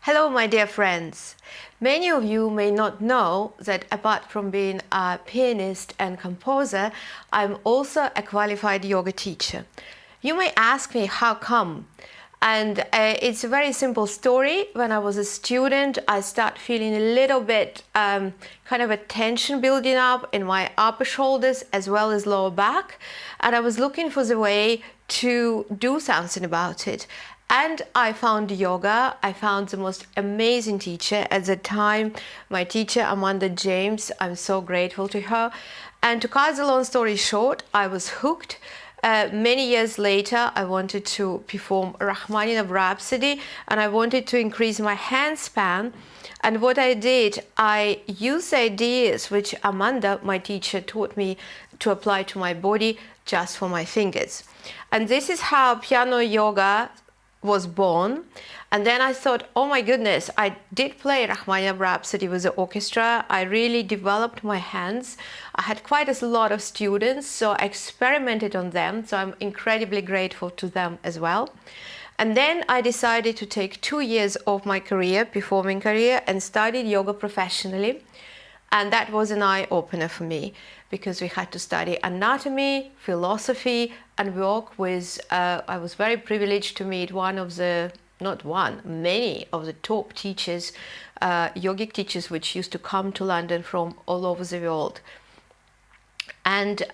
Hello, my dear friends. Many of you may not know that apart from being a pianist and composer, I'm also a qualified yoga teacher. You may ask me how come? And it's a very simple story. When I was a student, I started feeling a little bit kind of a tension building up in my upper shoulders as well as lower back. And I was looking for the way to do something about it. And I found yoga. I found the most amazing teacher at the time, my teacher Amanda James. I'm so grateful to her. And to cut the long story short, I was hooked. Many years later, I wanted to perform Rachmaninoff Rhapsody, and I wanted to increase my hand span. And what I did, I used ideas which Amanda, my teacher, taught me to apply to my body just for my fingers. And this is how piano yoga was born. And then I thought, oh my goodness, I did play Rachmaninoff Rhapsody with the orchestra. I really developed my hands. I had quite a lot of students, so I experimented on them. So I'm incredibly grateful to them as well. And then I decided to take 2 years of my career, performing career, and studied yoga professionally. And that was an eye-opener for me because we had to study anatomy, philosophy, and work with, I was very privileged to meet many of the top teachers, yogic teachers, which used to come to London from all over the world. And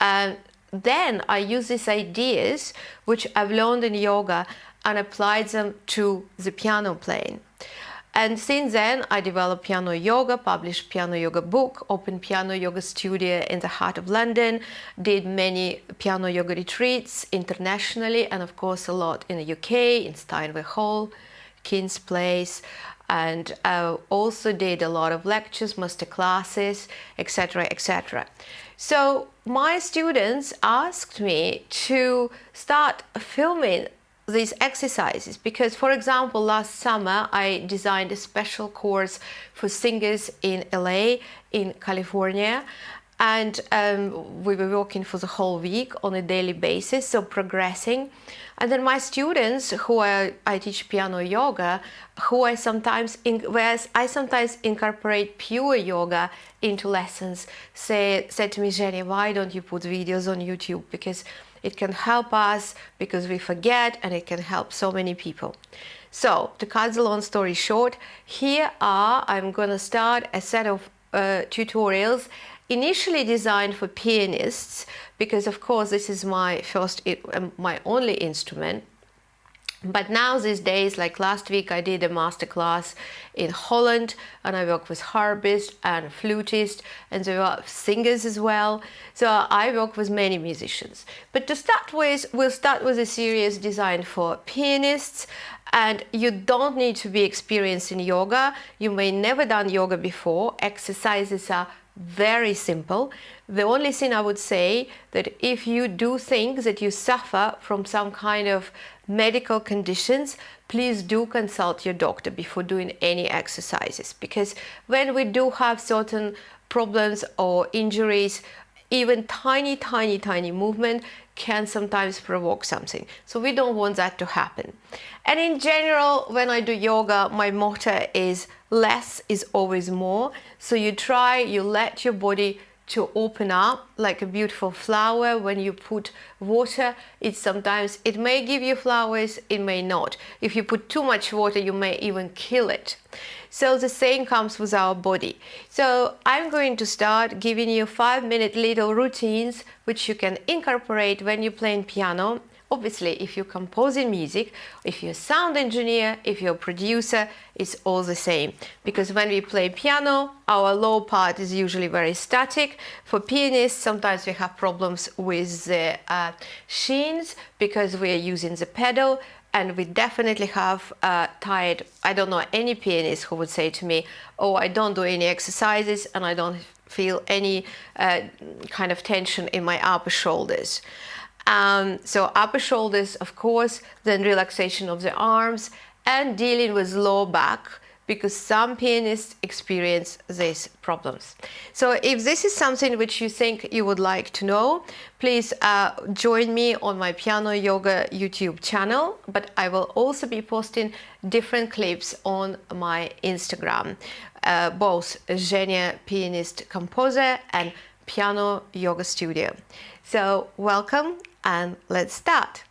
then I used these ideas, which I've learned in yoga, and applied them to the piano playing. And since then, I developed piano yoga, published piano yoga book, opened piano yoga studio in the heart of London, did many piano yoga retreats internationally, and of course a lot in the UK, in Steinway Hall, King's Place, and also did a lot of lectures, master classes, etc., etc. So my students asked me to start filming these exercises because, for example, last summer I designed a special course for singers in LA, in California, and we were working for the whole week on a daily basis, so progressing. And then my students, I teach piano yoga, I sometimes incorporate pure yoga into lessons, said to me, GéNIA, why don't you put videos on YouTube? Because it can help us, because we forget, and it can help so many people. So, to cut the long story short, I'm going to start a set of tutorials initially designed for pianists, because of course this is my only instrument. But now these days, like last week, I did a master class in Holland, and I work with harpists and flutists, and there are singers as well. So I work with many musicians. But to start with, we'll start with a series designed for pianists. And you don't need to be experienced in yoga. You may never done yoga before. Exercises are very simple. The only thing I would say that if you do think that you suffer from some kind of medical conditions, please do consult your doctor before doing any exercises, because when we do have certain problems or injuries, even tiny movement can sometimes provoke something. So we don't want that to happen. And in general, when I do yoga, my motto is less is always more. So you let your body to open up like a beautiful flower. When you put water, it may give you flowers, it may not. If you put too much water, you may even kill it. So the same comes with our body. So I'm going to start giving you 5-minute little routines which you can incorporate when you're playing piano. Obviously, if you're composing music, if you're a sound engineer, if you're a producer, it's all the same. Because when we play piano, our low part is usually very static. For pianists, sometimes we have problems with the shins because we are using the pedal. And we definitely have tired. I don't know any pianist who would say to me, oh, I don't do any exercises and I don't feel any kind of tension in my upper shoulders. So upper shoulders, of course, then relaxation of the arms and dealing with low back, because some pianists experience these problems. So if this is something which you think you would like to know, please join me on my Piano Yoga YouTube channel, but I will also be posting different clips on my Instagram, both GéNIA Pianist Composer and Piano Yoga Studio. So welcome and let's start.